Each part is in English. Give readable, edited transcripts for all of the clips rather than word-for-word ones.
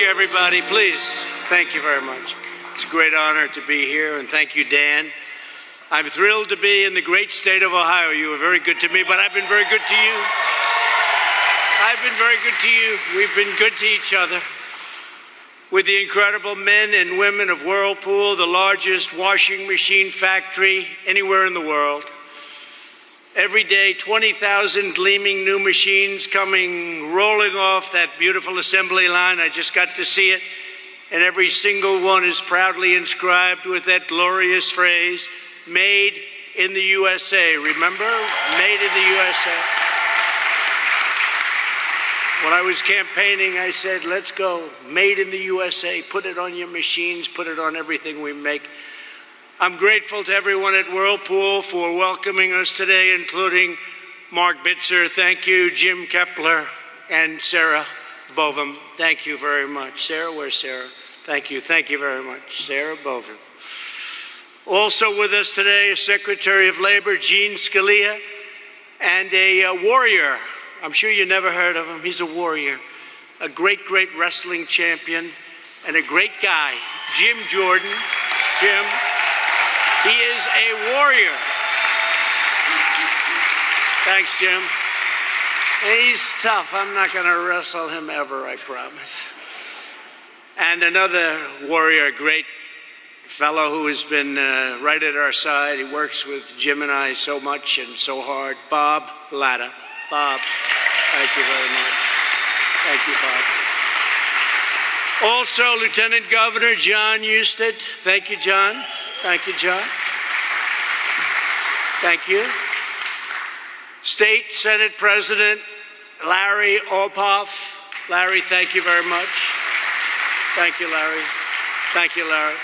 Everybody, please. Thank you very much. It's a great honor to be here, and thank you, Dan. I'm thrilled to be in the great state of Ohio. You were very good to me, but I've been very good to you. I've been very good to you. We've been good to each other. With the incredible men and women of Whirlpool, the largest washing machine factory anywhere in the world. Every day, 20,000 gleaming new machines rolling off that beautiful assembly line. I just got to see it. And every single one is proudly inscribed with that glorious phrase, made in the USA. Remember? Made in the USA. When I was campaigning, I said, let's go. Made in the USA. Put it on your machines. Put it on everything we make. I'm grateful to everyone at Whirlpool for welcoming us today, including Mark Bitzer. Thank you, Jim Kepler, and Sarah Bovum. Thank you very much. Sarah, where's Sarah? Thank you. Thank you very much, Sarah Bovum. Also with us today is Secretary of Labor, Gene Scalia, and a warrior. I'm sure you never heard of him. He's a warrior, a great, great wrestling champion, and a great guy, Jim Jordan. Jim. He is a warrior. Thanks, Jim. He's tough. I'm not going to wrestle him ever, I promise. And another warrior, a great fellow who has been right at our side. He works with Jim and I so much and so hard, Bob Latta. Bob, thank you very much. Thank you, Bob. Also, Lieutenant Governor John Husted. Thank you, John. Thank you, John. Thank you. State Senate President Larry Ophoff. Larry, thank you very much. Thank you, Larry. Thank you, Larry.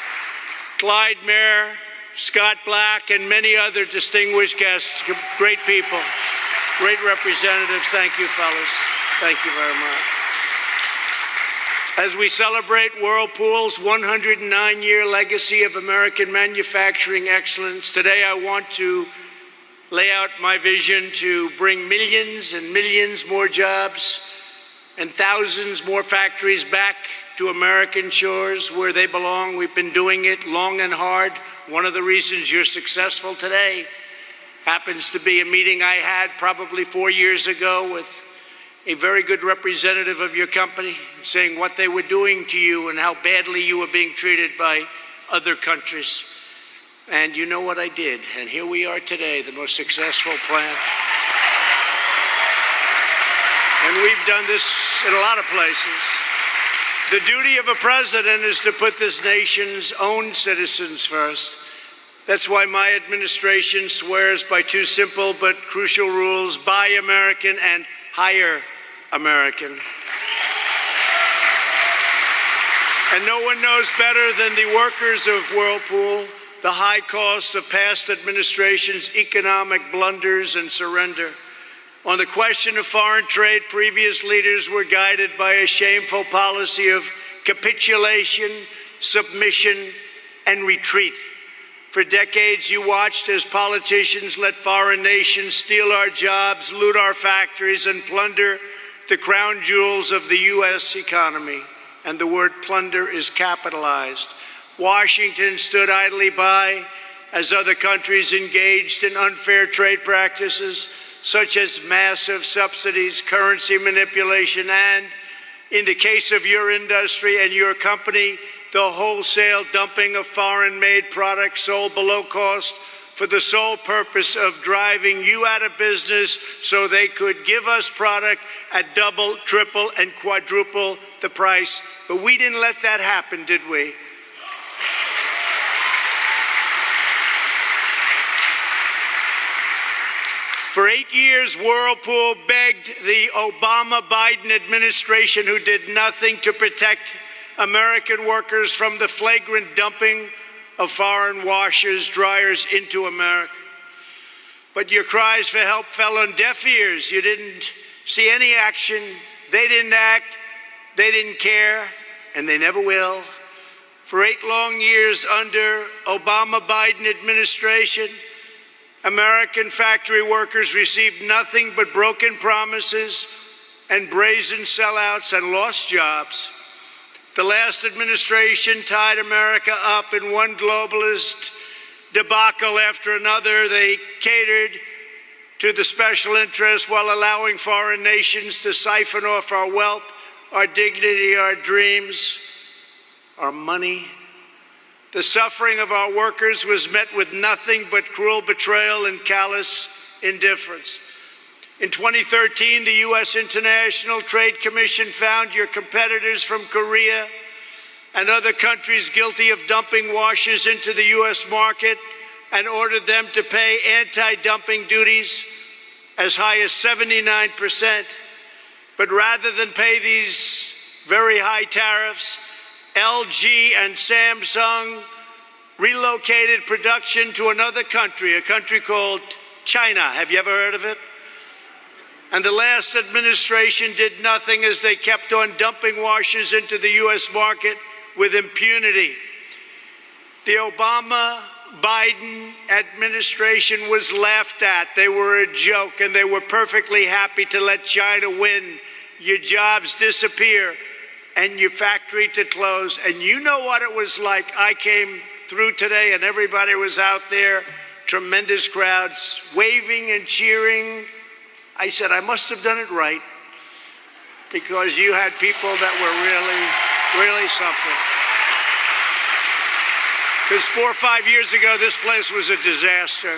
Clyde Mayer, Scott Black, and many other distinguished guests. Great people, great representatives. Thank you, fellas. Thank you very much. As we celebrate Whirlpool's 109-year legacy of American manufacturing excellence, today I want to lay out my vision to bring millions and millions more jobs and thousands more factories back to American shores where they belong. We've been doing it long and hard. One of the reasons you're successful today happens to be a meeting I had probably 4 years ago with a very good representative of your company, saying what they were doing to you and how badly you were being treated by other countries. And you know what I did, and here we are today, the most successful plant. And we've done this in a lot of places. The duty of a president is to put this nation's own citizens first. That's why my administration swears by two simple but crucial rules: buy American and hire American. And no one knows better than the workers of Whirlpool the high cost of past administrations' economic blunders and surrender. On the question of foreign trade, previous leaders were guided by a shameful policy of capitulation, submission, and retreat. For decades, you watched as politicians let foreign nations steal our jobs, loot our factories, and plunder the crown jewels of the U.S. economy. And the word plunder is capitalized. Washington stood idly by as other countries engaged in unfair trade practices, such as massive subsidies, currency manipulation, and, in the case of your industry and your company, the wholesale dumping of foreign-made products sold below cost for the sole purpose of driving you out of business so they could give us product at double, triple, and quadruple the price. But we didn't let that happen, did we? For 8 years, Whirlpool begged the Obama-Biden administration, who did nothing to protect American workers from the flagrant dumping of foreign washers, dryers into America. But your cries for help fell on deaf ears. You didn't see any action. They didn't act. They didn't care, and they never will. For 8 long years under Obama-Biden administration, American factory workers received nothing but broken promises and brazen sellouts and lost jobs. The last administration tied America up in one globalist debacle after another. They catered to the special interests while allowing foreign nations to siphon off our wealth, our dignity, our dreams, our money. The suffering of our workers was met with nothing but cruel betrayal and callous indifference. In 2013, the U.S. International Trade Commission found your competitors from Korea and other countries guilty of dumping washers into the U.S. market and ordered them to pay anti-dumping duties as high as 79%. But rather than pay these very high tariffs, LG and Samsung relocated production to another country, a country called China. Have you ever heard of it? And the last administration did nothing as they kept on dumping washers into the U.S. market with impunity. The Obama-Biden administration was laughed at. They were a joke, and they were perfectly happy to let China win. Your jobs disappear and your factory to close. And you know what it was like. I came through today and everybody was out there, tremendous crowds, waving and cheering. I said, I must have done it right, because you had people that were really something. Because 4 or 5 years ago, this place was a disaster.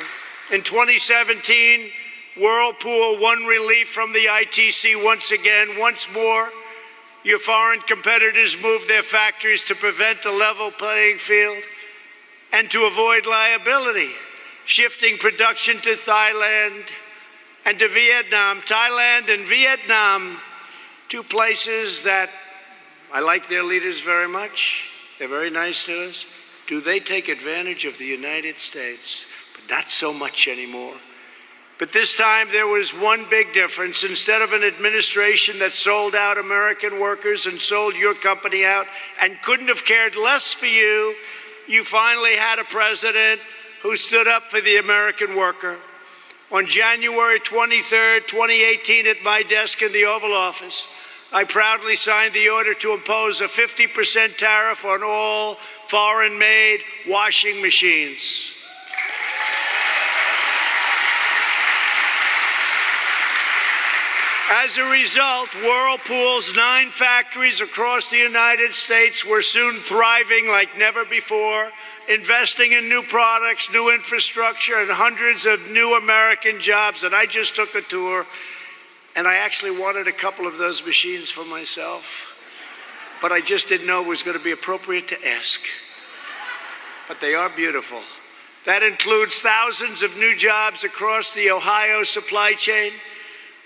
In 2017, Whirlpool won relief from the ITC once again. Once more, your foreign competitors moved their factories to prevent a level playing field and to avoid liability, shifting production to Thailand and to Vietnam. Thailand and Vietnam, two places that I like their leaders very much. They're very nice to us. Do they take advantage of the United States? But not so much anymore. But this time there was one big difference. Instead of an administration that sold out American workers and sold your company out and couldn't have cared less for you, you finally had a president who stood up for the American worker. On January 23rd, 2018, at my desk in the Oval Office, I proudly signed the order to impose a 50% tariff on all foreign-made washing machines. As a result, Whirlpool's 9 factories across the United States were soon thriving like never before, investing in new products, new infrastructure, and hundreds of new American jobs. And I just took a tour, and I actually wanted a couple of those machines for myself, but I just didn't know it was going to be appropriate to ask. But they are beautiful. That includes thousands of new jobs across the Ohio supply chain,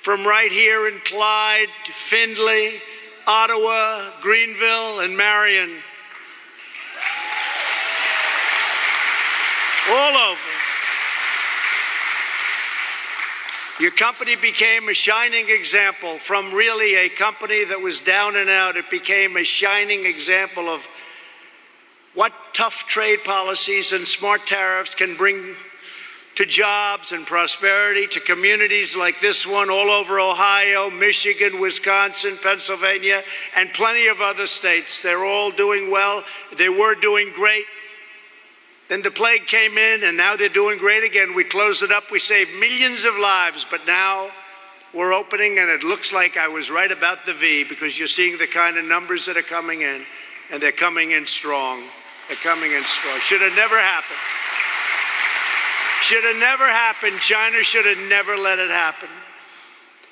from right here in Clyde to Findlay, Ottawa, Greenville, and Marion. All over. Your company became a shining example. From really a company that was down and out, it became a shining example of what tough trade policies and smart tariffs can bring to jobs and prosperity, to communities like this one all over Ohio, Michigan, Wisconsin, Pennsylvania, and plenty of other states. They're all doing well. They were doing great. Then the plague came in, and now they're doing great again. We closed it up. We saved millions of lives, but now we're opening, and it looks like I was right about the V, because you're seeing the kind of numbers that are coming in, and they're coming in strong. They're coming in strong. Should have never happened. Should have never happened. China should have never let it happen.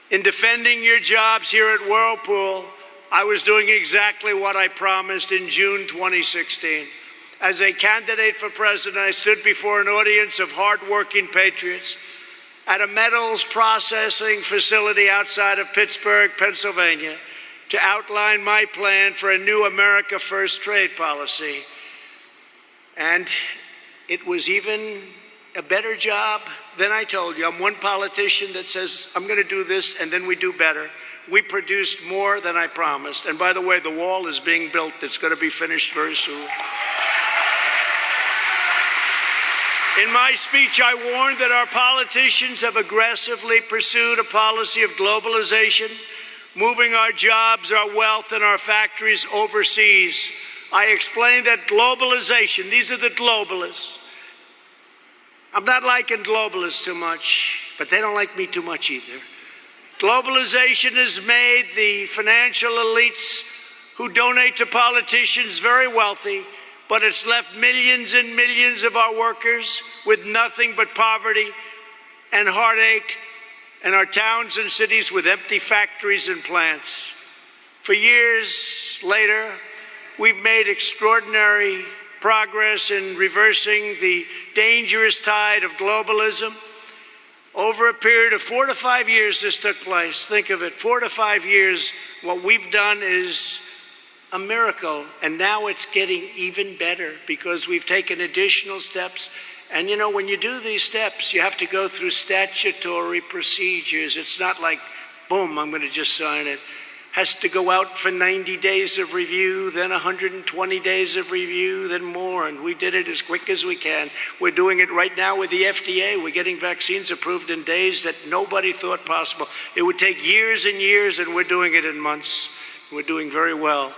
In defending your jobs here at Whirlpool, I was doing exactly what I promised in June 2016. As a candidate for president, I stood before an audience of hardworking patriots at a metals processing facility outside of Pittsburgh, Pennsylvania, to outline my plan for a new America First trade policy. And it was even a better job than I told you. I'm one politician that says, I'm going to do this, and then we do better. We produced more than I promised. And by the way, the wall is being built. It's going to be finished very soon. In my speech, I warned that our politicians have aggressively pursued a policy of globalization moving our jobs, our wealth, and our factories overseas. I explained that globalization, these are the globalists. I'm not liking globalists too much, but they don't like me too much either. Globalization has made the financial elites who donate to politicians very wealthy, but it's left millions and millions of our workers with nothing but poverty and heartache, and our towns and cities with empty factories and plants. For years later, we've made extraordinary progress in reversing the dangerous tide of globalism. Over a period of 4 to 5 years this took place. Think of it, 4 to 5 years. What we've done is a miracle, and now it's getting even better because we've taken additional steps. And you know, when you do these steps, you have to go through statutory procedures. It's not like, boom, I'm going to just sign it. Has to go out for 90 days of review, then 120 days of review, then more. And we did it as quick as we can. We're doing it right now with the FDA. We're getting vaccines approved in days that nobody thought possible. It would take years and years, and we're doing it in months. We're doing very well.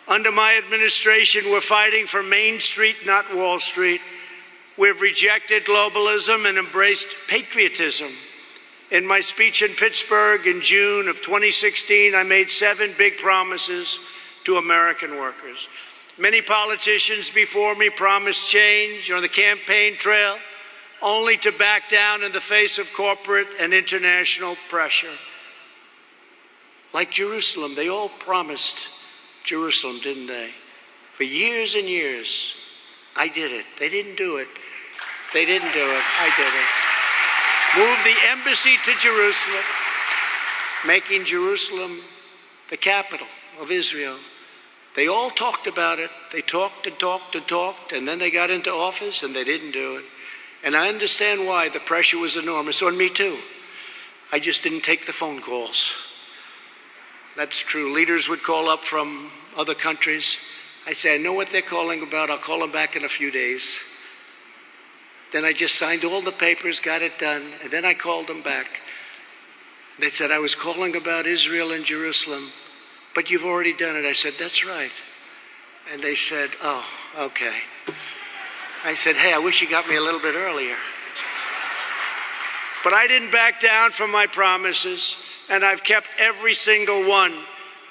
Under my administration, we're fighting for Main Street, not Wall Street. We've rejected globalism and embraced patriotism. In my speech in Pittsburgh in June of 2016, I made 7 big promises to American workers. Many politicians before me promised change on the campaign trail, only to back down in the face of corporate and international pressure. Like Jerusalem, they all promised Jerusalem, didn't they? For years and years, I did it. They didn't do it. They didn't do it. I did it. Moved the embassy to Jerusalem, making Jerusalem the capital of Israel. They all talked about it. They talked and talked and talked, and then they got into office and they didn't do it. And I understand why. The pressure was enormous on me too. I just didn't take the phone calls. That's true. Leaders would call up from other countries. I say, I know what they're calling about. I'll call them back in a few days. Then I just signed all the papers, got it done, and then I called them back. They said, I was calling about Israel and Jerusalem, but you've already done it. I said, that's right. And they said, oh, okay. I said, hey, I wish you got me a little bit earlier. But I didn't back down from my promises, and I've kept every single one.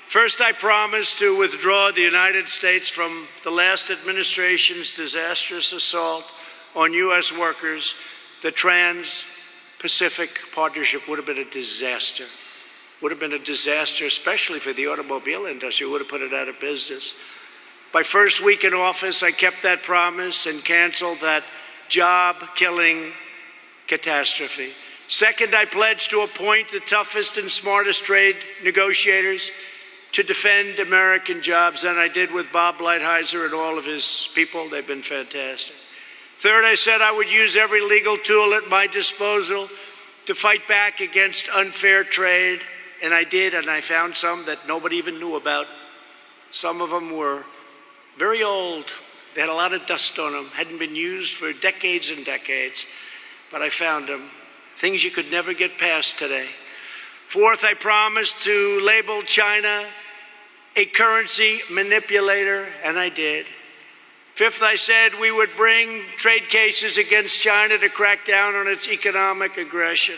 First, I promised to withdraw the United States from the last administration's disastrous assault on U.S. workers. The Trans-Pacific Partnership would have been a disaster. Would have been a disaster, especially for the automobile industry. It would have put it out of business. My first week in office, I kept that promise and canceled that job-killing catastrophe. Second, I pledged to appoint the toughest and smartest trade negotiators to defend American jobs, and I did with Bob Lighthizer and all of his people. They've been fantastic. Third, I said I would use every legal tool at my disposal to fight back against unfair trade, and I did, and I found some that nobody even knew about. Some of them were very old. They had a lot of dust on them, hadn't been used for decades and decades, but I found them. Things you could never get past today. Fourth, I promised to label China a currency manipulator, and I did. Fifth, I said we would bring trade cases against China to crack down on its economic aggression.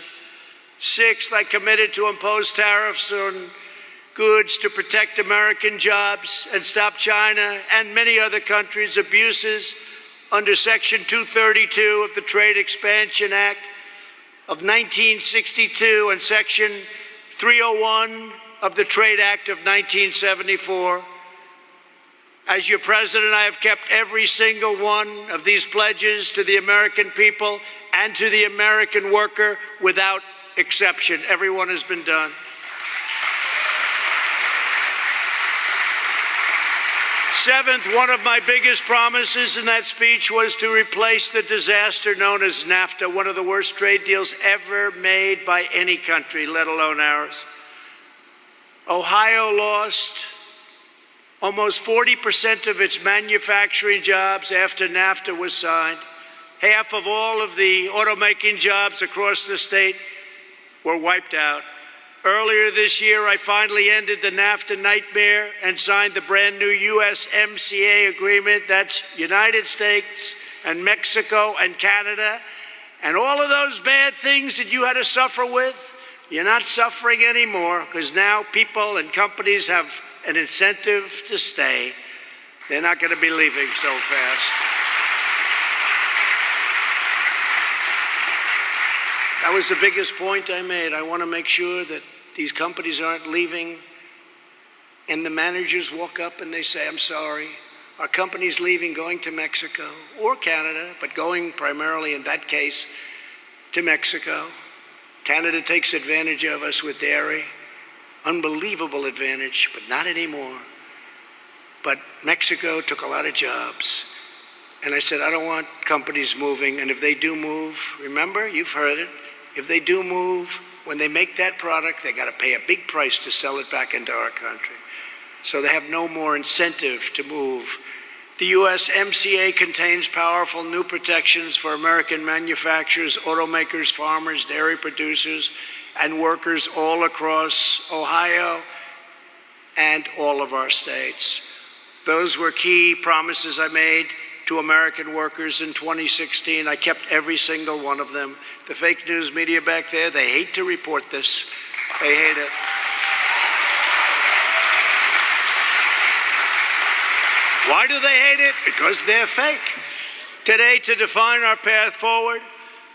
Sixth, I committed to impose tariffs on goods to protect American jobs and stop China and many other countries' abuses under Section 232 of the Trade Expansion Act of 1962 and Section 301 of the Trade Act of 1974. As your president, I have kept every single one of these pledges to the American people and to the American worker without exception. Every one has been done. Seventh, one of my biggest promises in that speech was to replace the disaster known as NAFTA, one of the worst trade deals ever made by any country, let alone ours. Ohio lost almost 40% of its manufacturing jobs after NAFTA was signed. Half of all of the automaking jobs across the state were wiped out. Earlier this year, I finally ended the NAFTA nightmare and signed the brand new USMCA agreement. That's United States and Mexico and Canada. And all of those bad things that you had to suffer with, you're not suffering anymore, because now people and companies have an incentive to stay. They're not going to be leaving so fast. That was the biggest point I made. I want to make sure that these companies aren't leaving and the managers walk up and they say, I'm sorry, our company's leaving, going to Mexico or Canada, but going primarily in that case to Mexico. Canada takes advantage of us with dairy, unbelievable advantage, but not anymore. But Mexico took a lot of jobs. And I said, I don't want companies moving, and if they do move, remember, you've heard it, if they do move, when they make that product, they got to pay a big price to sell it back into our country. So they have no more incentive to move. The USMCA contains powerful new protections for American manufacturers, automakers, farmers, dairy producers, and workers all across Ohio and all of our states. Those were key promises I made to American workers in 2016. I kept every single one of them. The fake news media back there, they hate to report this. They hate it. Why do they hate it? Because they're fake. Today, to define our path forward,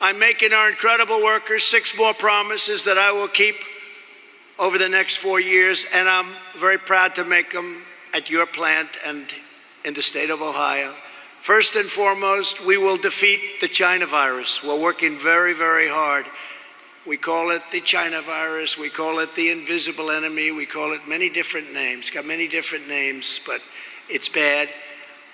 I'm making our incredible workers 6 more promises that I will keep over the next 4 years, and I'm very proud to make them at your plant and in the state of Ohio. First and foremost, we will defeat the China virus. We're working very, very hard. We call it the China virus. We call it the invisible enemy. We call it many different names. It's got many different names, but it's bad,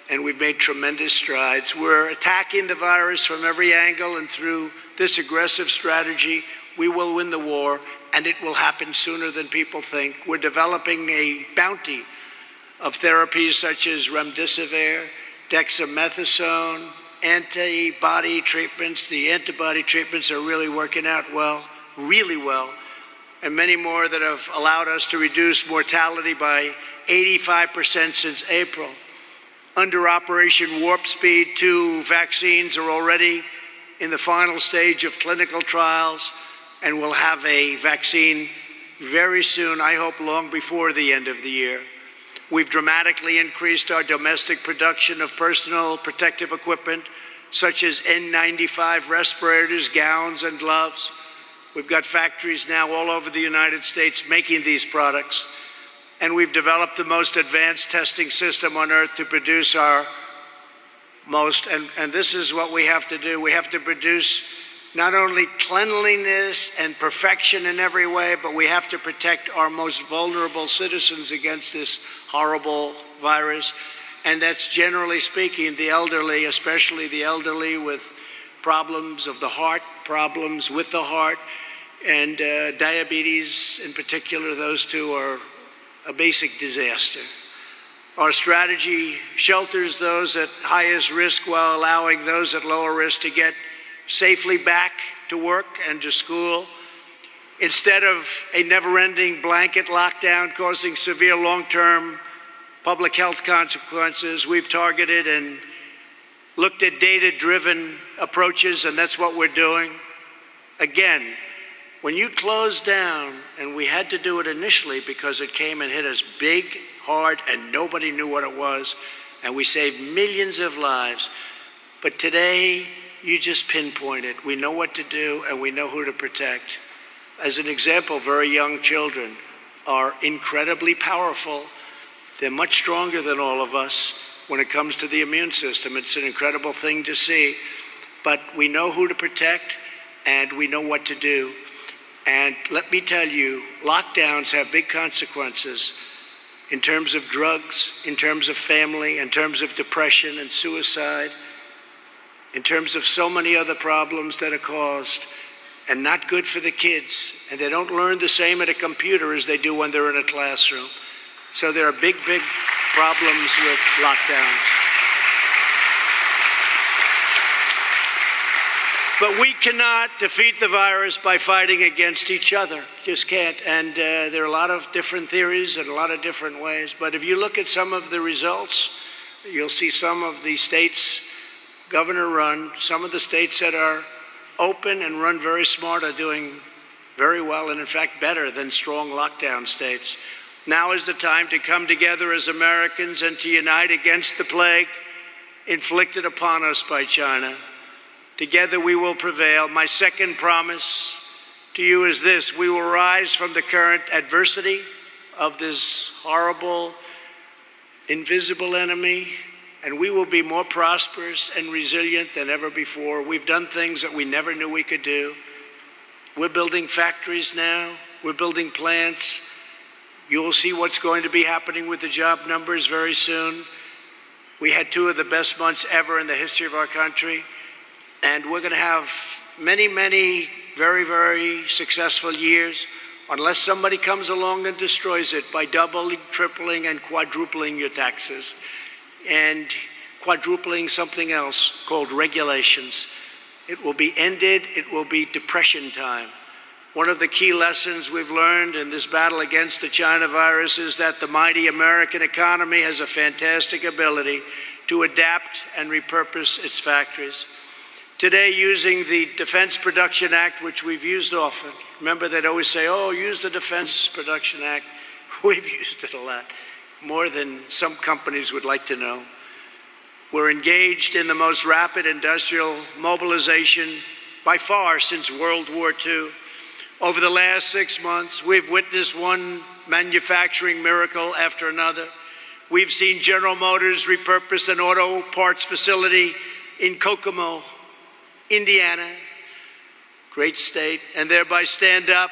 and we've made tremendous strides. We're attacking the virus from every angle, and through this aggressive strategy, we will win the war, and it will happen sooner than people think. We're developing a bounty of therapies such as remdesivir, dexamethasone, antibody treatments. The antibody treatments are really working out well, really well, and many more that have allowed us to reduce mortality by 85% since April. Under Operation Warp Speed, 2 vaccines are already in the final stage of clinical trials, and we'll have a vaccine very soon, I hope long before the end of the year. We've dramatically increased our domestic production of personal protective equipment, such as N95 respirators, gowns, and gloves. We've got factories now all over the United States making these products. And we've developed the most advanced testing system on earth to produce our most, and this is what we have to do. We have to produce not only cleanliness and perfection in every way, but we have to protect our most vulnerable citizens against this horrible virus. And that's, generally speaking, the elderly, especially the elderly with problems of the heart, problems with the heart, and diabetes in particular. Those two are a basic disaster. Our strategy shelters those at highest risk while allowing those at lower risk to get safely back to work and to school. Instead of a never-ending blanket lockdown causing severe long-term public health consequences, we've targeted and looked at data-driven approaches, and that's what we're doing. Again, when you close down, and we had to do it initially because it came and hit us big, hard, and nobody knew what it was, and we saved millions of lives. But today, you just pinpoint it. We know what to do, and we know who to protect. As an example, very young children are incredibly powerful. They're much stronger than all of us when it comes to the immune system. It's an incredible thing to see. But we know who to protect, and we know what to do. And let me tell you, lockdowns have big consequences in terms of drugs, in terms of family, in terms of depression and suicide, in terms of so many other problems that are caused, and not good for the kids. And they don't learn the same at a computer as they do when they're in a classroom. So there are big, big problems with lockdowns. But we cannot defeat the virus by fighting against each other. Just can't. And there are a lot of different theories and a lot of different ways. But if you look at some of the results, you'll see some of the states, governor-run, some of the states that are open and run very smart are doing very well, and in fact better than strong lockdown states. Now is the time to come together as Americans and to unite against the plague inflicted upon us by China. Together we will prevail. My second promise to you is this: we will rise from the current adversity of this horrible, invisible enemy, and we will be more prosperous and resilient than ever before. We've done things that we never knew we could do. We're building factories now. We're building plants. You will see what's going to be happening with the job numbers very soon. We had 2 of the best months ever in the history of our country. And we're going to have many, many very, very successful years unless somebody comes along and destroys it by doubling, tripling, and quadrupling your taxes and quadrupling something else called regulations. It will be ended. It will be depression time. One of the key lessons we've learned in this battle against the China virus is that the mighty American economy has a fantastic ability to adapt and repurpose its factories. Today, using the Defense Production Act, which we've used often. Remember, they'd always say, oh, use the Defense Production Act. We've used it a lot, more than some companies would like to know. We're engaged in the most rapid industrial mobilization by far since World War II. Over the last 6 months, we've witnessed one manufacturing miracle after another. We've seen General Motors repurpose an auto parts facility in Kokomo, Indiana, great state, and thereby stand up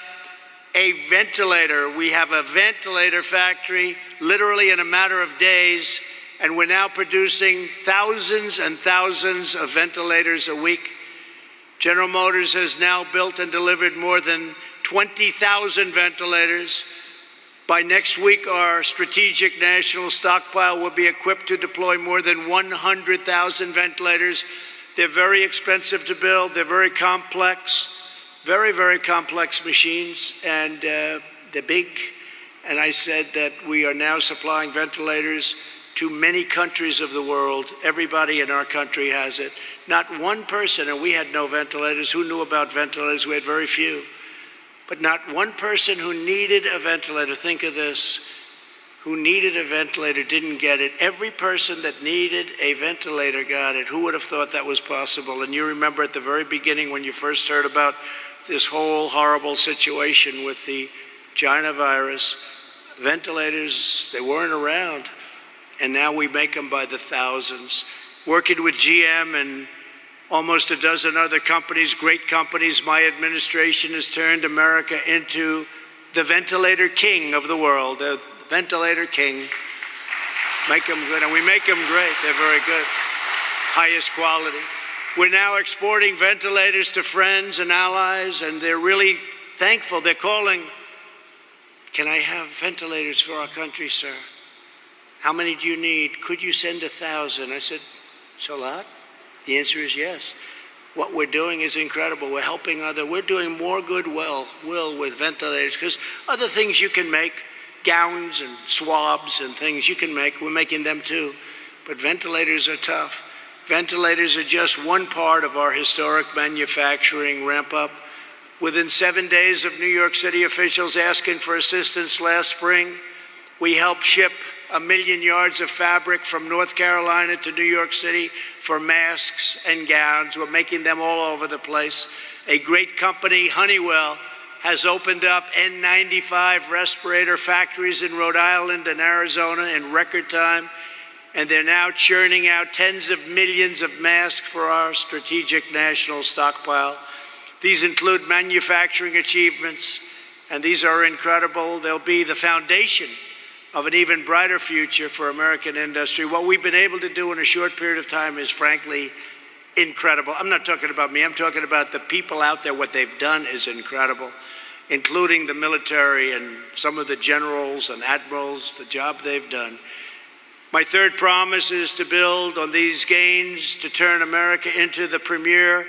a ventilator. We have a ventilator factory literally in a matter of days, and we're now producing thousands and thousands of ventilators a week. General Motors has now built and delivered more than 20,000 ventilators. By next week, our strategic national stockpile will be equipped to deploy more than 100,000 ventilators. They're very expensive to build. They're very complex, very, very complex machines, and they're big. And I said that we are now supplying ventilators to many countries of the world. Everybody in our country has it. Not one person, and we had no ventilators. Who knew about ventilators? We had very few. But not one person who needed a ventilator, think of this, who needed a ventilator didn't get it. Every person that needed a ventilator got it. Who would have thought that was possible? And you remember at the very beginning when you first heard about this whole horrible situation with the China virus, ventilators, they weren't around. And now we make them by the thousands. Working with GM and almost a dozen other companies, great companies, my administration has turned America into the ventilator king of the world. The ventilator king. Make them good, and we make them great. They're very good. Highest quality. We're now exporting ventilators to friends and allies, and they're really thankful. They're calling, can I have ventilators for our country, sir? How many do you need? Could you send 1,000? I said, it's a lot. The answer is yes. What we're doing is incredible. We're helping we're doing more goodwill with ventilators, because other things you can make, gowns and swabs and things you can make, we're making them too. But ventilators are tough. Ventilators are just one part of our historic manufacturing ramp up. Within 7 days of New York City officials asking for assistance last spring, we helped ship 1 million yards of fabric from North Carolina to New York City for masks and gowns. We're making them all over the place. A great company, Honeywell, has opened up N95 respirator factories in Rhode Island and Arizona in record time, and they're now churning out tens of millions of masks for our strategic national stockpile. These include manufacturing achievements, and these are incredible. They'll be the foundation of an even brighter future for American industry. What we've been able to do in a short period of time is frankly incredible. I'm not talking about me, I'm talking about the people out there. What they've done is incredible, including the military and some of the generals and admirals, the job they've done. My third promise is to build on these gains to turn America into the premier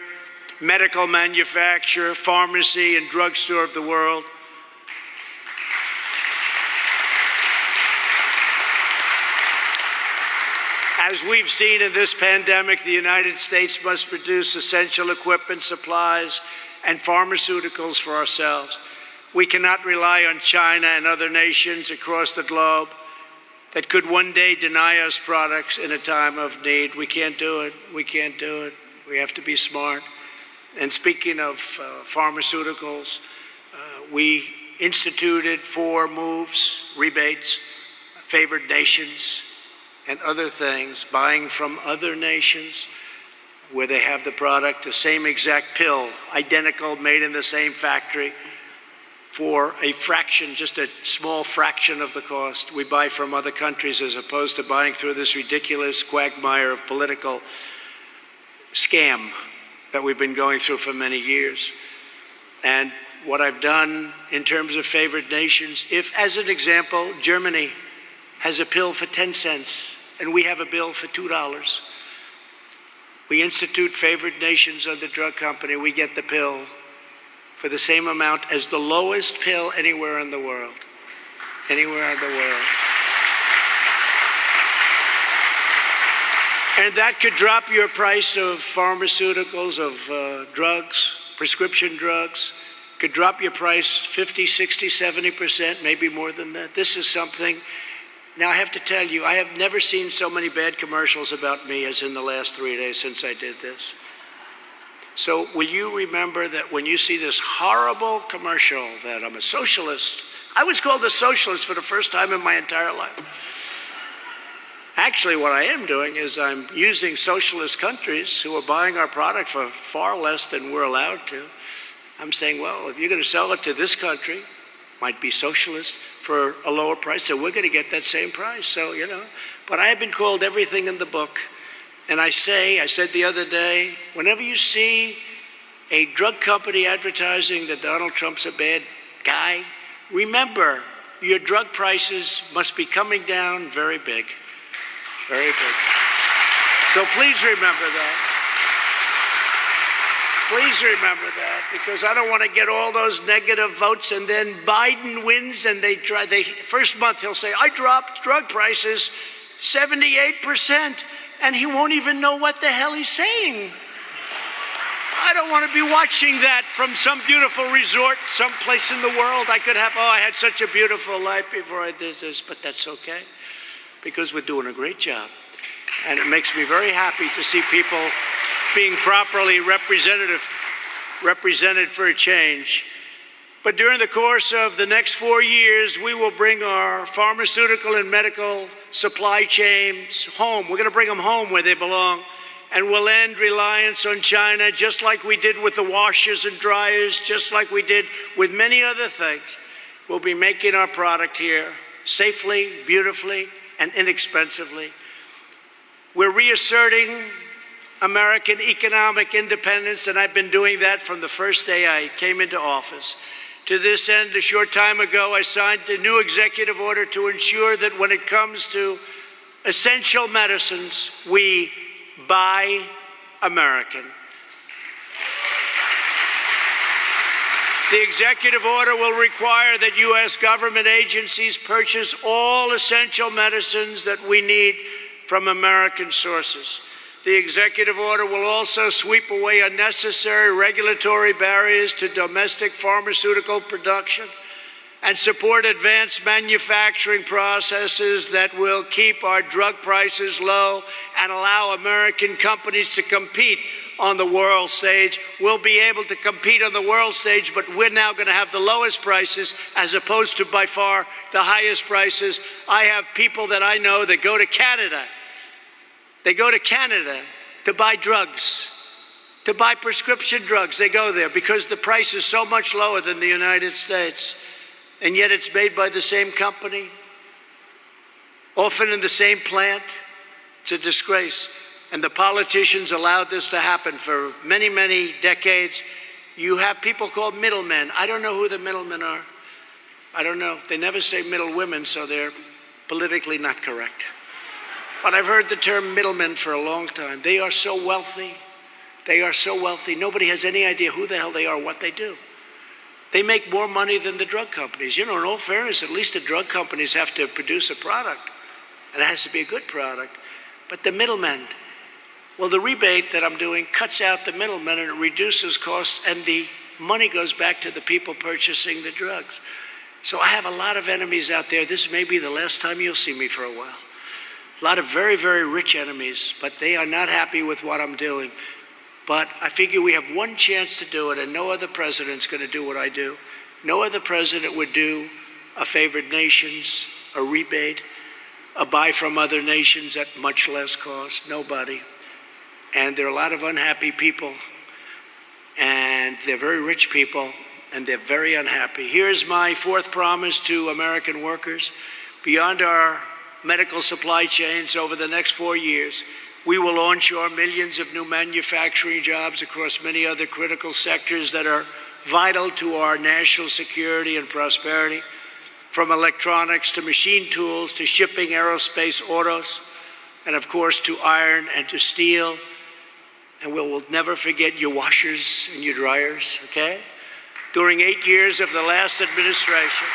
medical manufacturer, pharmacy, and drugstore of the world. As we've seen in this pandemic, the United States must produce essential equipment, supplies, and pharmaceuticals for ourselves. We cannot rely on China and other nations across the globe that could one day deny us products in a time of need. We can't do it. We can't do it. We have to be smart. And speaking of pharmaceuticals, we instituted 4 moves, rebates, favored nations, and other things, buying from other nations where they have the product, the same exact pill, identical, made in the same factory, for a fraction, just a small fraction of the cost. We buy from other countries as opposed to buying through this ridiculous quagmire of political scam that we've been going through for many years. And what I've done in terms of favored nations, if, as an example, Germany has a pill for 10 cents and we have a bill for $2, we institute favored nations on the drug company, we get the pill for the same amount as the lowest pill anywhere in the world. Anywhere in the world. And that could drop your price of pharmaceuticals, of drugs, prescription drugs, could drop your price 50, 60, 70%, maybe more than that. This is something, now I have to tell you, I have never seen so many bad commercials about me as in the last 3 days since I did this. So will you remember that when you see this horrible commercial that I'm a socialist? I was called a socialist for the first time in my entire life. Actually, what I am doing is I'm using socialist countries who are buying our product for far less than we're allowed to. I'm saying, well, if you're going to sell it to this country, might be socialist, for a lower price, so we're going to get that same price. So, you know, but I have been called everything in the book. And I said the other day, whenever you see a drug company advertising that Donald Trump's a bad guy, remember your drug prices must be coming down very big. Very big. So please remember that. Please remember that, because I don't want to get all those negative votes and then Biden wins and first month he'll say, I dropped drug prices 78%, and he won't even know what the hell he's saying. I don't want to be watching that from some beautiful resort someplace in the world. I could have, I had such a beautiful life before I did this, but that's okay, because we're doing a great job. And it makes me very happy to see people being properly represented for a change. But during the course of the next 4 years, we will bring our pharmaceutical and medical supply chains home. We're going to bring them home where they belong. And we'll end reliance on China, just like we did with the washers and dryers, just like we did with many other things. We'll be making our product here safely, beautifully, and inexpensively. We're reasserting American economic independence, and I've been doing that from the first day I came into office. To this end, a short time ago, I signed a new executive order to ensure that when it comes to essential medicines, we buy American. The executive order will require that U.S. government agencies purchase all essential medicines that we need from American sources. The executive order will also sweep away unnecessary regulatory barriers to domestic pharmaceutical production and support advanced manufacturing processes that will keep our drug prices low and allow American companies to compete on the world stage. We'll be able to compete on the world stage, but we're now going to have the lowest prices as opposed to by far the highest prices. I have people that I know that go to Canada. They go to Canada to buy drugs, to buy prescription drugs. They go there because the price is so much lower than the United States. And yet it's made by the same company, often in the same plant. It's a disgrace. And the politicians allowed this to happen for many, many decades. You have people called middlemen. I don't know who the middlemen are. I don't know. They never say middle women, so they're politically not correct. But I've heard the term middlemen for a long time. They are so wealthy They are so wealthy, nobody has any idea who the hell they are, what they do. They make more money than the drug companies. You know, in all fairness, at least the drug companies have to produce a product, and it has to be a good product. But the middlemen, well, the rebate that I'm doing cuts out the middlemen and it reduces costs, and the money goes back to the people purchasing the drugs. So I have a lot of enemies out there. This may be the last time you'll see me for a while. A lot of very, very rich enemies, but they are not happy with what I'm doing. But I figure we have one chance to do it, and no other president's going to do what I do. No other president would do a favored nations, a rebate, a buy from other nations at much less cost. Nobody. And there are a lot of unhappy people, and they're very rich people, and they're very unhappy. Here's my fourth promise to American workers. Beyond our medical supply chains, over the next 4 years, we will onshore millions of new manufacturing jobs across many other critical sectors that are vital to our national security and prosperity, from electronics to machine tools to shipping, aerospace, autos, and of course to iron and to steel. And we'll never forget your washers and your dryers, okay? During 8 years of the last administration.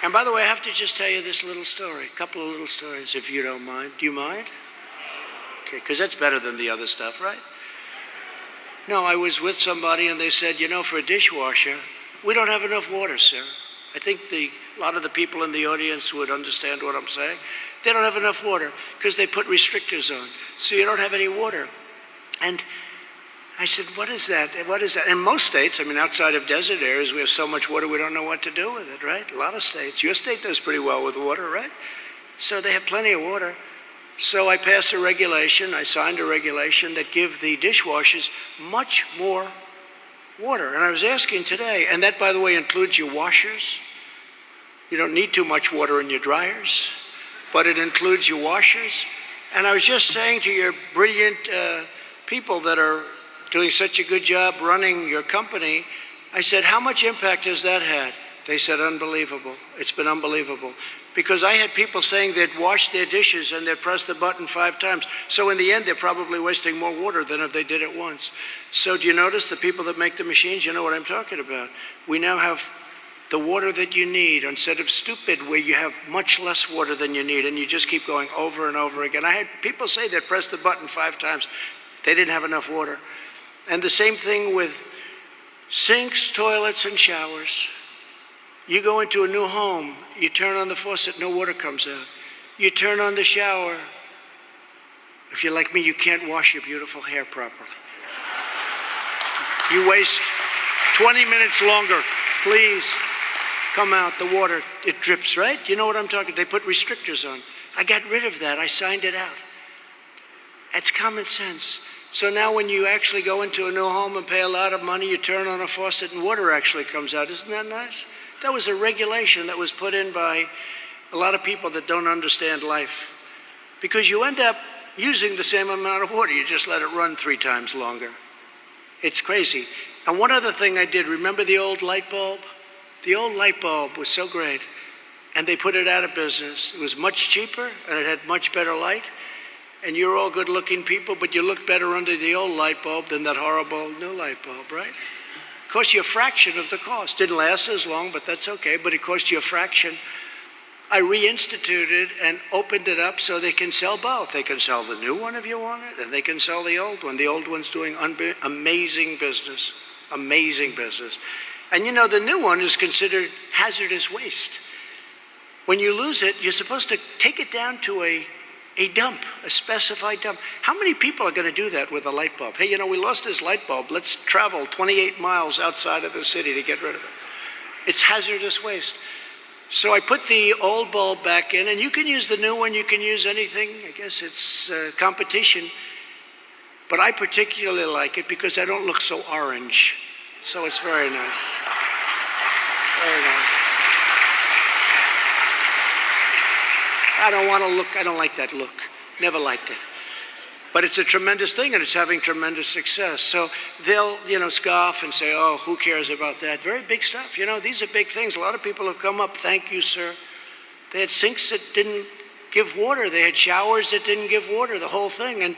And by the way, I have to just tell you this little story, a couple of little stories, if you don't mind. Do you mind? Okay, because that's better than the other stuff, right? No, I was with somebody and they said, you know, for a dishwasher, we don't have enough water, sir. I think a lot of the people in the audience would understand what I'm saying. They don't have enough water because they put restrictors on, so you don't have any water. And I said, what is that? What is that? In most states, I mean, outside of desert areas, we have so much water we don't know what to do with it, right? A lot of states. Your state does pretty well with water, right? So they have plenty of water. So I passed a regulation, I signed a regulation that give the dishwashers much more water. And I was asking today, and that, by the way, includes your washers. You don't need too much water in your dryers, but it includes your washers. And I was just saying to your brilliant people that are doing such a good job running your company, I said, how much impact has that had? They said, unbelievable. It's been unbelievable. Because I had people saying they'd wash their dishes and they'd press the button 5 times. So in the end, they're probably wasting more water than if they did it once. So do you notice the people that make the machines, you know what I'm talking about? We now have the water that you need instead of stupid where you have much less water than you need and you just keep going over and over again. I had people say they'd press the button 5 times. They didn't have enough water. And the same thing with sinks, toilets, and showers. You go into a new home, you turn on the faucet, no water comes out. You turn on the shower. If you're like me, you can't wash your beautiful hair properly. You waste 20 minutes longer. Please come out, the water, it drips, right? You know what I'm talking? They put restrictors on. I got rid of that, I signed it out. It's common sense. So now when you actually go into a new home and pay a lot of money, you turn on a faucet and water actually comes out. Isn't that nice? That was a regulation that was put in by a lot of people that don't understand life. Because you end up using the same amount of water, you just let it run 3 times longer. It's crazy. And one other thing I did, remember the old light bulb? The old light bulb was so great, and they put it out of business. It was much cheaper, and it had much better light. And you're all good-looking people, but you look better under the old light bulb than that horrible new light bulb, right? It cost you a fraction of the cost. Didn't last as long, but that's okay, but it cost you a fraction. I reinstituted and opened it up so they can sell both. They can sell the new one if you want it, and they can sell the old one. The old one's doing amazing business, amazing business. And you know, the new one is considered hazardous waste. When you lose it, you're supposed to take it down to a dump, a specified dump. How many people are going to do that with a light bulb? Hey, you know, we lost this light bulb. Let's travel 28 miles outside of the city to get rid of it. It's hazardous waste. So I put the old bulb back in, and you can use the new one. You can use anything. I guess it's competition. But I particularly like it because I don't look so orange. So it's very nice. Very nice. I don't want to look, I don't like that look. Never liked it. But it's a tremendous thing, and it's having tremendous success. So they'll, you know, scoff and say, oh, who cares about that? Very big stuff. You know, these are big things. A lot of people have come up, thank you, sir. They had sinks that didn't give water. They had showers that didn't give water, the whole thing. And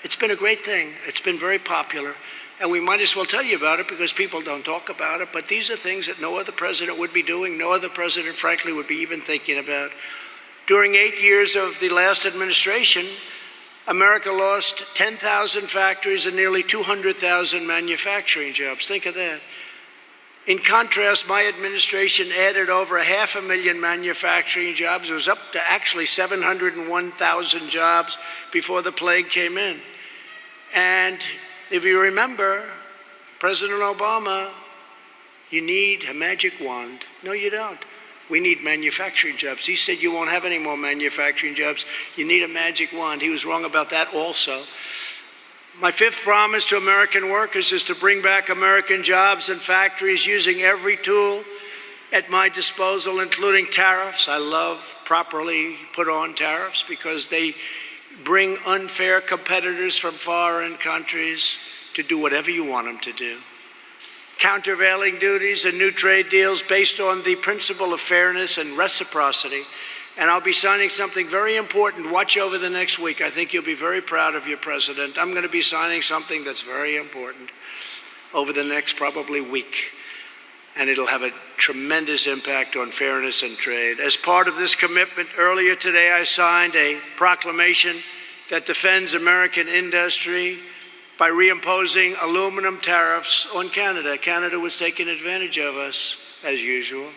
it's been a great thing. It's been very popular. And we might as well tell you about it because people don't talk about it. But these are things that no other president would be doing, no other president, frankly, would be even thinking about. During 8 years of the last administration, America lost 10,000 factories and nearly 200,000 manufacturing jobs. Think of that. In contrast, my administration added over 500,000 manufacturing jobs. It was up to actually 701,000 jobs before the plague came in. And if you remember, President Obama, you need a magic wand. No, you don't. We need manufacturing jobs. He said you won't have any more manufacturing jobs. You need a magic wand. He was wrong about that also. My fifth promise to American workers is to bring back American jobs and factories using every tool at my disposal, including tariffs. I love properly put on tariffs because they bring unfair competitors from foreign countries to do whatever you want them to do. Countervailing duties and new trade deals based on the principle of fairness and reciprocity. And I'll be signing something very important. Watch over the next week. I think you'll be very proud of your president. I'm going to be signing something that's very important over the next probably week. And it'll have a tremendous impact on fairness and trade. As part of this commitment, earlier today I signed a proclamation that defends American industry by reimposing aluminum tariffs on Canada. Canada was taking advantage of us, as usual.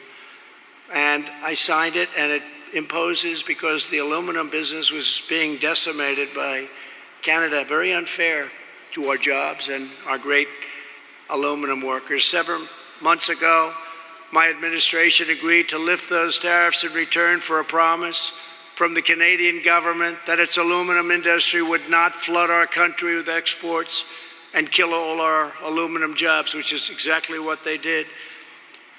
And I signed it, and it imposes, because the aluminum business was being decimated by Canada, very unfair to our jobs and our great aluminum workers. 7 months ago, my administration agreed to lift those tariffs in return for a promise from the Canadian government that its aluminum industry would not flood our country with exports and kill all our aluminum jobs, which is exactly what they did.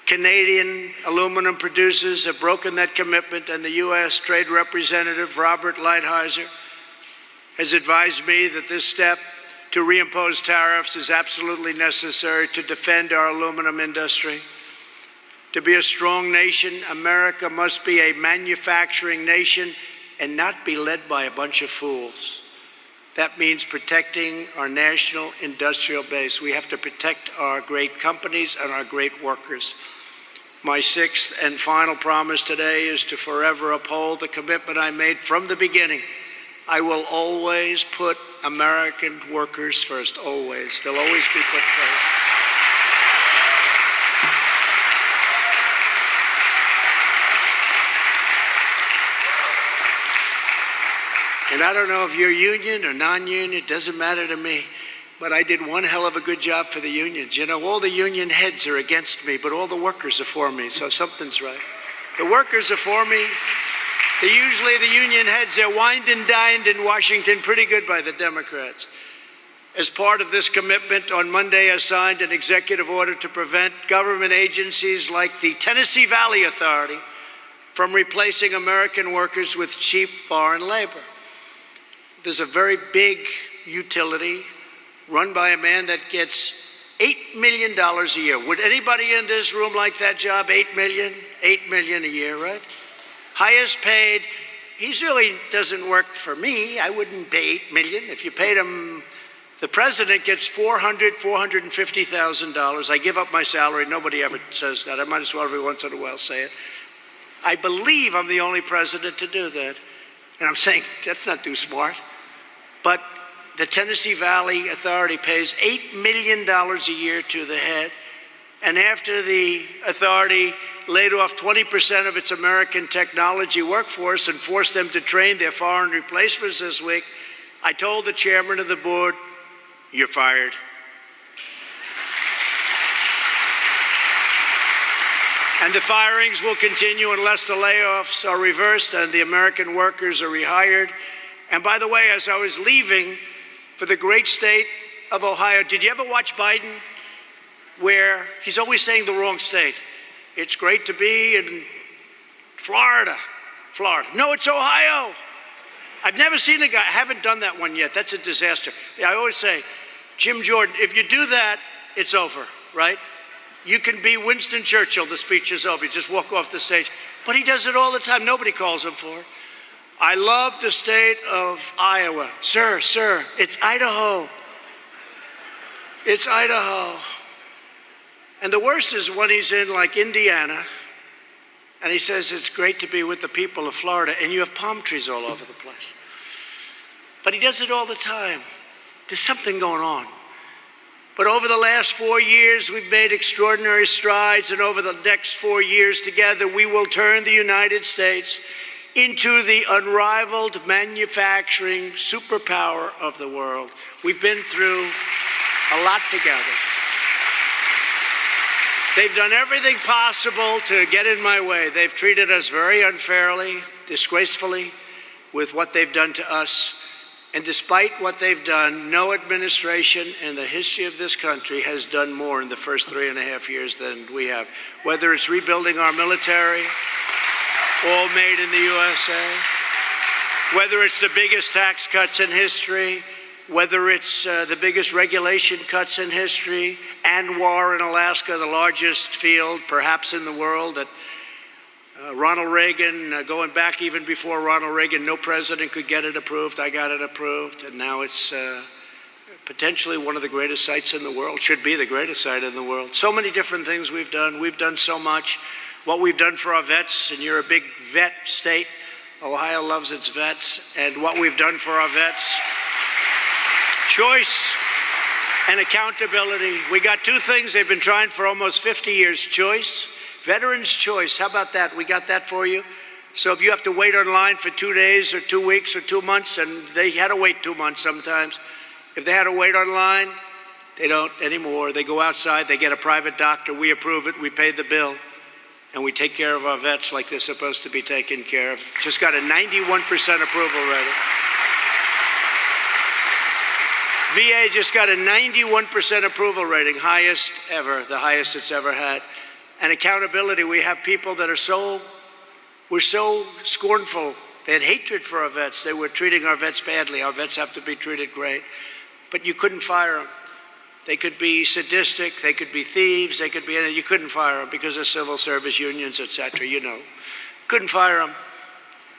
Canadian aluminum producers have broken that commitment, and the U.S. Trade Representative Robert Lighthizer has advised me that this step to reimpose tariffs is absolutely necessary to defend our aluminum industry. To be a strong nation, America must be a manufacturing nation and not be led by a bunch of fools. That means protecting our national industrial base. We have to protect our great companies and our great workers. My sixth and final promise today is to forever uphold the commitment I made from the beginning. I will always put American workers first, always. They'll always be put first. And I don't know if you're union or non-union, it doesn't matter to me. But I did one hell of a good job for the unions. You know, all the union heads are against me, but all the workers are for me, so something's right. The workers are for me. Usually the union heads, they're wined and dined in Washington pretty good by the Democrats. As part of this commitment, on Monday I signed an executive order to prevent government agencies like the Tennessee Valley Authority from replacing American workers with cheap foreign labor. There's a very big utility run by a man that gets $8 million a year. Would anybody in this room like that job? $8 million? $8 million a year, right? Highest paid. He really doesn't work for me. I wouldn't pay $8 million. If you paid him, the president gets $450,000. I give up my salary. Nobody ever says that. I might as well every once in a while say it. I believe I'm the only president to do that. And I'm saying that's not too smart. But the Tennessee Valley Authority pays $8 million a year to the head. And after the authority laid off 20% of its American technology workforce and forced them to train their foreign replacements this week, I told the chairman of the board, "You're fired." And the firings will continue unless the layoffs are reversed and the American workers are rehired. And by the way, as I was leaving for the great state of Ohio, did you ever watch Biden? Where he's always saying the wrong state. It's great to be in Florida. No, it's Ohio. I've never seen a guy, I haven't done that one yet. That's a disaster. I always say, Jim Jordan, if you do that, it's over, right? You can be Winston Churchill, the speech is over, you just walk off the stage. But he does it all the time, nobody calls him for it. I love the state of Iowa. Sir, it's Idaho. It's Idaho. And the worst is when he's in like Indiana, and he says it's great to be with the people of Florida, and you have palm trees all over the place. But he does it all the time. There's something going on. But over the last 4 years, we've made extraordinary strides, and over the next 4 years together, we will turn the United States into the unrivaled manufacturing superpower of the world. We've been through a lot together. They've done everything possible to get in my way. They've treated us very unfairly, disgracefully, with what they've done to us. And despite what they've done, no administration in the history of this country has done more in the first 3.5 years than we have. Whether it's rebuilding our military, all made in the USA, whether it's the biggest tax cuts in history, whether it's the biggest regulation cuts in history, ANWR in Alaska, the largest field perhaps in the world, that Ronald Reagan, going back even before Ronald Reagan, no president could get it approved. I got it approved, and now it's potentially one of the greatest sites in the world, should be the greatest site in the world. So many different things we've done. We've done so much. What we've done for our vets, and you're a big vet state. Ohio loves its vets, and what we've done for our vets. Choice and accountability. We got two things they've been trying for almost 50 years. Choice. Veterans' choice, how about that? We got that for you. So if you have to wait online for 2 days or 2 weeks or 2 months, and they had to wait 2 months sometimes. If they had to wait online, they don't anymore. They go outside, they get a private doctor, we approve it, we pay the bill, and we take care of our vets like they're supposed to be taken care of. Just got a 91% approval rating. VA just got a 91% approval rating, highest ever, the highest it's ever had. And accountability, we have people that were so scornful. They had hatred for our vets. They were treating our vets badly. Our vets have to be treated great. But you couldn't fire them. They could be sadistic, they could be thieves, they could be anything. You couldn't fire them because of civil service unions, etc. You know. Couldn't fire them.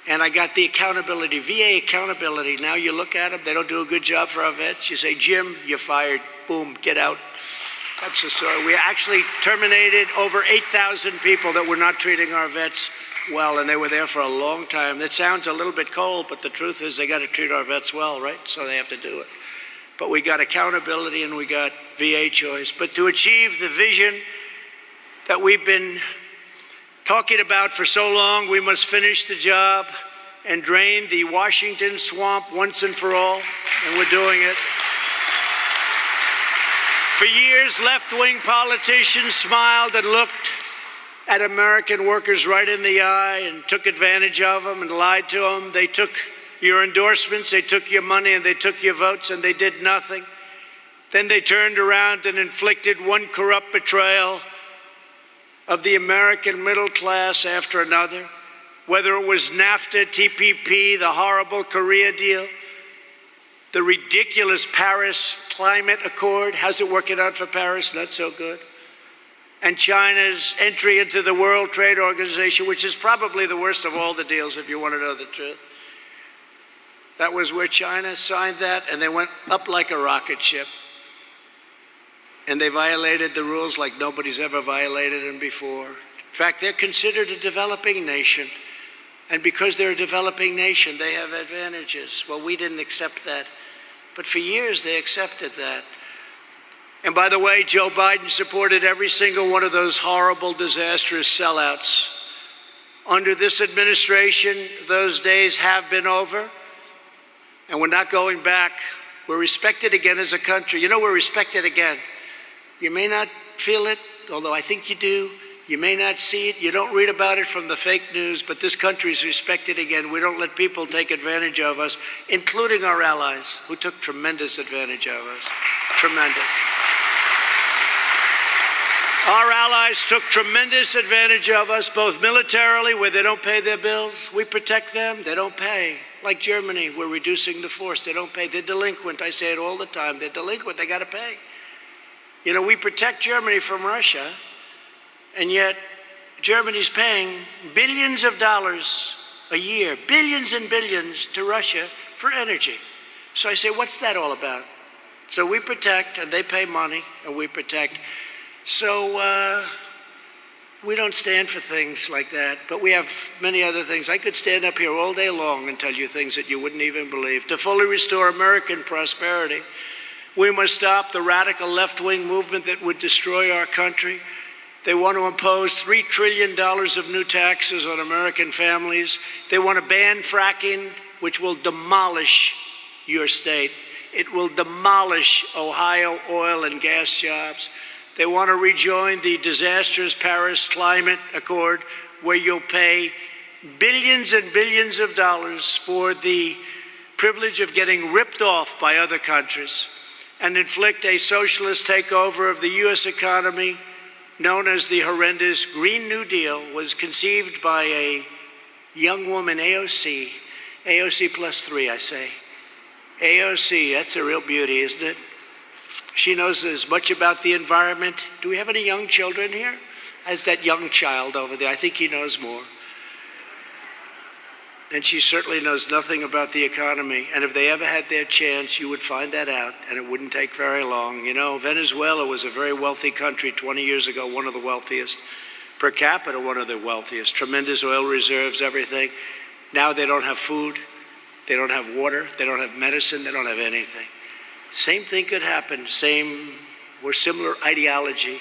And I got the accountability, VA accountability. Now you look at them, they don't do a good job for our vets. You say, Jim, you're fired. Boom, get out. That's the story. We actually terminated over 8,000 people that were not treating our vets well, and they were there for a long time. That sounds a little bit cold, but the truth is they got to treat our vets well, right? So they have to do it. But we got accountability and we got VA choice. But to achieve the vision that we've been talking about for so long, we must finish the job and drain the Washington swamp once and for all, and we're doing it. For years, left-wing politicians smiled and looked at American workers right in the eye and took advantage of them and lied to them. They took your endorsements, they took your money, and they took your votes, and they did nothing. Then they turned around and inflicted one corrupt betrayal of the American middle class after another, whether it was NAFTA, TPP, the horrible Korea deal, the ridiculous Paris Climate Accord. How's it working out for Paris? Not so good. And China's entry into the World Trade Organization, which is probably the worst of all the deals, if you want to know the truth. That was where China signed that, and they went up like a rocket ship. And they violated the rules like nobody's ever violated them before. In fact, they're considered a developing nation. And because they're a developing nation, they have advantages. Well, we didn't accept that. But for years, they accepted that. And by the way, Joe Biden supported every single one of those horrible, disastrous sellouts. Under this administration, those days have been over, and we're not going back. We're respected again as a country. You know, we're respected again. You may not feel it, although I think you do. You may not see it. You don't read about it from the fake news, but this country is respected again. We don't let people take advantage of us, including our allies, who took tremendous advantage of us. Tremendous. Our allies took tremendous advantage of us, both militarily, where they don't pay their bills. We protect them. They don't pay. Like Germany, we're reducing the force. They don't pay. They're delinquent. I say it all the time. They're delinquent. They got to pay. You know, we protect Germany from Russia, And yet, Germany's paying billions of dollars a year, billions and billions to Russia for energy. So I say, what's that all about? So we protect, and they pay money, and we protect. So we don't stand for things like that, but we have many other things. I could stand up here all day long and tell you things that you wouldn't even believe. To fully restore American prosperity, we must stop the radical left-wing movement that would destroy our country. They want to impose $3 trillion of new taxes on American families. They want to ban fracking, which will demolish your state. It will demolish Ohio oil and gas jobs. They want to rejoin the disastrous Paris Climate Accord, where you'll pay billions and billions of dollars for the privilege of getting ripped off by other countries and inflict a socialist takeover of the U.S. economy known as the horrendous Green New Deal. Was conceived by a young woman, AOC +3, I say. AOC, that's a real beauty, isn't it? She knows as much about the environment. Do we have any young children here? As that young child over there, I think he knows more. And she certainly knows nothing about the economy. And if they ever had their chance, you would find that out, and it wouldn't take very long. You know, Venezuela was a very wealthy country 20 years ago, one of the wealthiest. Per capita, one of the wealthiest. Tremendous oil reserves, everything. Now they don't have food, they don't have water, they don't have medicine, they don't have anything. Same thing could happen, same or similar ideology.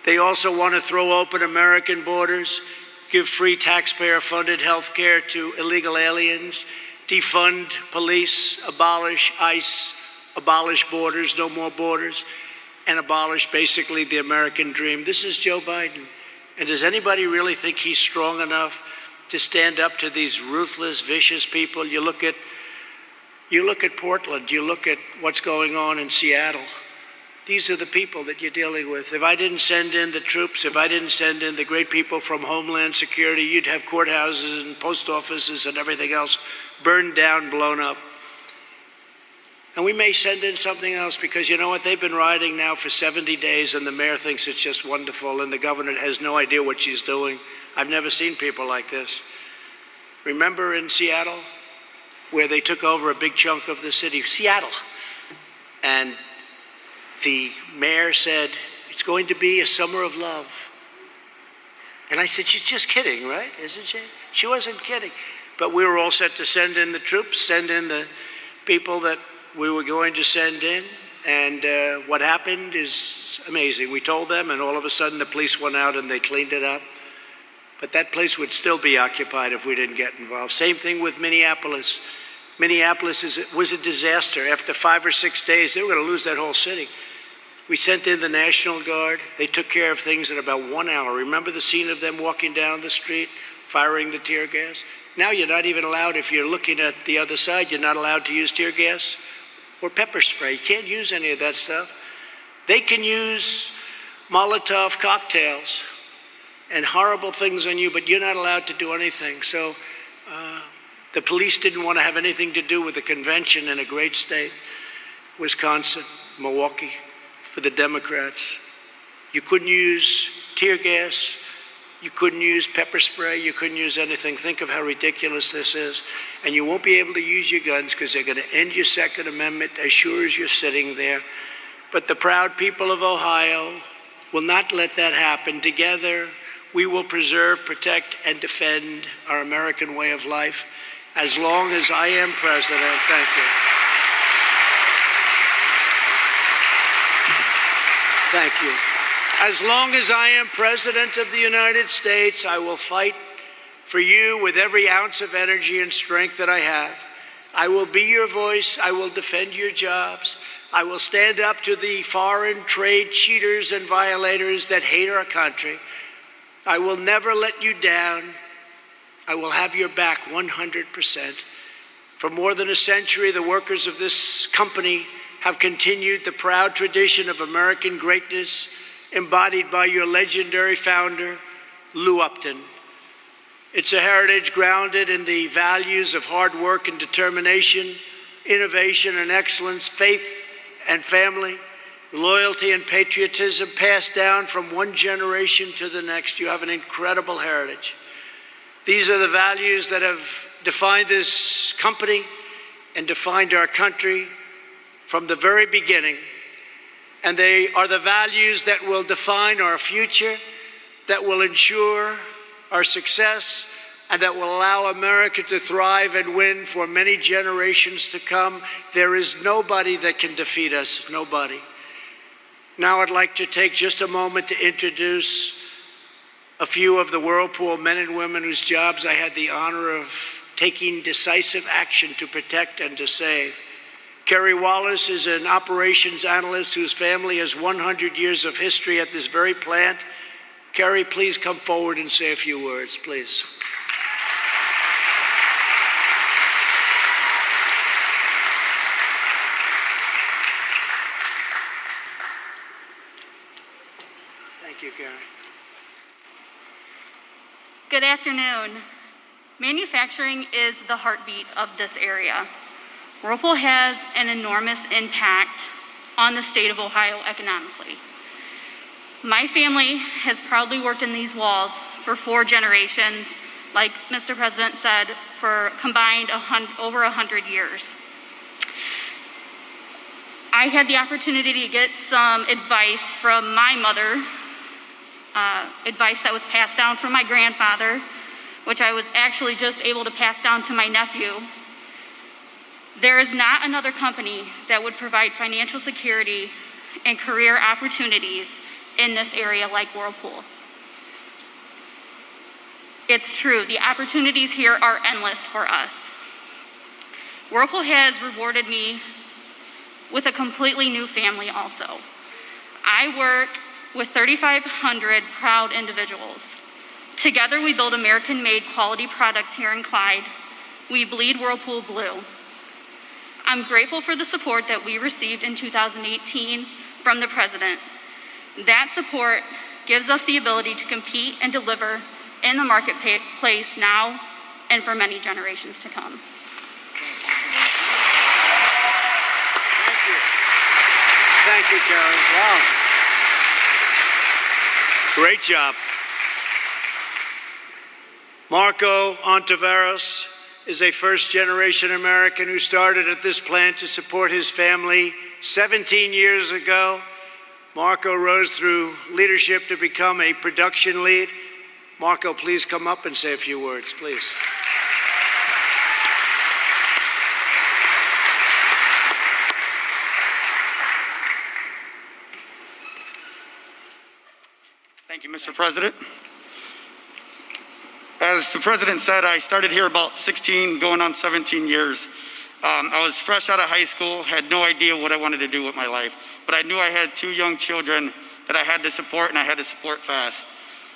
They also want to throw open American borders, give free taxpayer-funded health care to illegal aliens, defund police, abolish ICE, abolish borders, no more borders, and abolish basically the American dream. This is Joe Biden. And does anybody really think he's strong enough to stand up to these ruthless, vicious people? You look at Portland, you look at what's going on in Seattle. These are the people that you're dealing with. If I didn't send in the troops, if I didn't send in the great people from Homeland Security, you'd have courthouses and post offices and everything else burned down, blown up. And we may send in something else because, you know what, they've been rioting now for 70 days and the mayor thinks it's just wonderful and the governor has no idea what she's doing. I've never seen people like this. Remember in Seattle, where they took over a big chunk of the city, Seattle, and the mayor said, it's going to be a summer of love. And I said, she's just kidding, right? Isn't she? She wasn't kidding. But we were all set to send in the troops, send in the people that we were going to send in. And what happened is amazing. We told them, and all of a sudden the police went out and they cleaned it up. But that place would still be occupied if we didn't get involved. Same thing with Minneapolis. Minneapolis was a disaster. After 5 or 6 days, they were going to lose that whole city. We sent in the National Guard. They took care of things in about 1 hour. Remember the scene of them walking down the street, firing the tear gas? Now you're not even allowed, if you're looking at the other side, you're not allowed to use tear gas or pepper spray. You can't use any of that stuff. They can use Molotov cocktails and horrible things on you, but you're not allowed to do anything. So the police didn't want to have anything to do with the convention in a great state, Wisconsin, Milwaukee, for the Democrats. You couldn't use tear gas, you couldn't use pepper spray, you couldn't use anything. Think of how ridiculous this is. And you won't be able to use your guns because they're going to end your Second Amendment as sure as you're sitting there. But the proud people of Ohio will not let that happen. Together, we will preserve, protect, and defend our American way of life as long as I am president. Thank you. Thank you. As long as I am president of the United States, I will fight for you with every ounce of energy and strength that I have. I will be your voice. I will defend your jobs. I will stand up to the foreign trade cheaters and violators that hate our country. I will never let you down. I will have your back 100%. For more than a century, the workers of this company have continued the proud tradition of American greatness embodied by your legendary founder, Lou Upton. It's a heritage grounded in the values of hard work and determination, innovation and excellence, faith and family. loyalty, and patriotism passed down from one generation to the next. You have an incredible heritage. These are the values that have defined this company and defined our country from the very beginning. And they are the values that will define our future, that will ensure our success, and that will allow America to thrive and win for many generations to come. There is nobody that can defeat us, nobody. Now I'd like to take just a moment to introduce a few of the Whirlpool men and women whose jobs I had the honor of taking decisive action to protect and to save. Kerry Wallace is an operations analyst whose family has 100 years of history at this very plant. Kerry, please come forward and say a few words, please. Thank you, Kerry. Good afternoon. Manufacturing is the heartbeat of this area. Whirlpool has an enormous impact on the state of Ohio economically. My family has proudly worked in these walls for 4 generations, like Mr. President said, for combined over 100 years. I had the opportunity to get some advice from my mother, advice that was passed down from my grandfather, which I was actually just able to pass down to my nephew. There is not another company that would provide financial security and career opportunities in this area like Whirlpool. It's true, the opportunities here are endless for us. Whirlpool has rewarded me with a completely new family also. I work with 3,500 proud individuals. Together we build American-made quality products here in Clyde. We bleed Whirlpool blue. I'm grateful for the support that we received in 2018 from the President. That support gives us the ability to compete and deliver in the marketplace now and for many generations to come. Thank you. Thank you, Karen. Wow. Great job. Marco Ontiveros is a first-generation American who started at this plant to support his family 17 years ago. Marco rose through leadership to become a production lead. Marco, please come up and say a few words, please. Thank you, Mr. President. As the President said, I started here about 16, going on 17 years. I was fresh out of high school, had no idea what I wanted to do with my life, but I knew I had 2 young children that I had to support, and I had to support fast.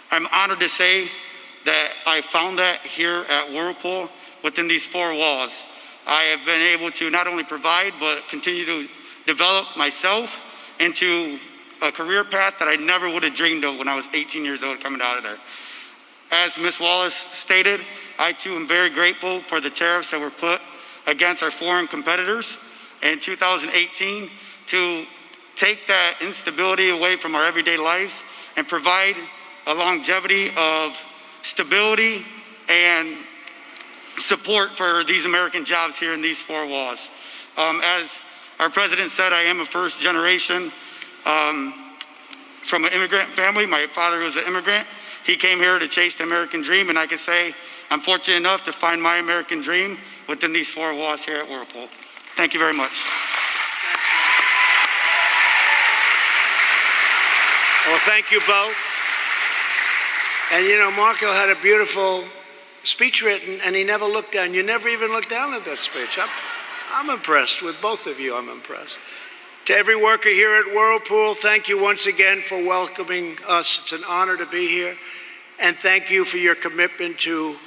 I'm honored to say that I found that here at Whirlpool within these 4 walls. I have been able to not only provide, but continue to develop myself into a career path that I never would have dreamed of when I was 18 years old coming out of there. As Ms. Wallace stated, I too am very grateful for the tariffs that were put against our foreign competitors in 2018 to take that instability away from our everyday lives and provide a longevity of stability and support for these American jobs here in these 4 walls. As our President said, I am a first generation from an immigrant family. My father was an immigrant. He came here to chase the American dream, and I can say I'm fortunate enough to find my American dream within these 4 walls here at Whirlpool. Thank you very much. Well, thank you both. And you know, Marco had a beautiful speech written, and he never looked down. You never even looked down at that speech. I'm impressed with both of you. I'm impressed. To every worker here at Whirlpool, thank you once again for welcoming us. It's an honor to be here. And thank you for your commitment to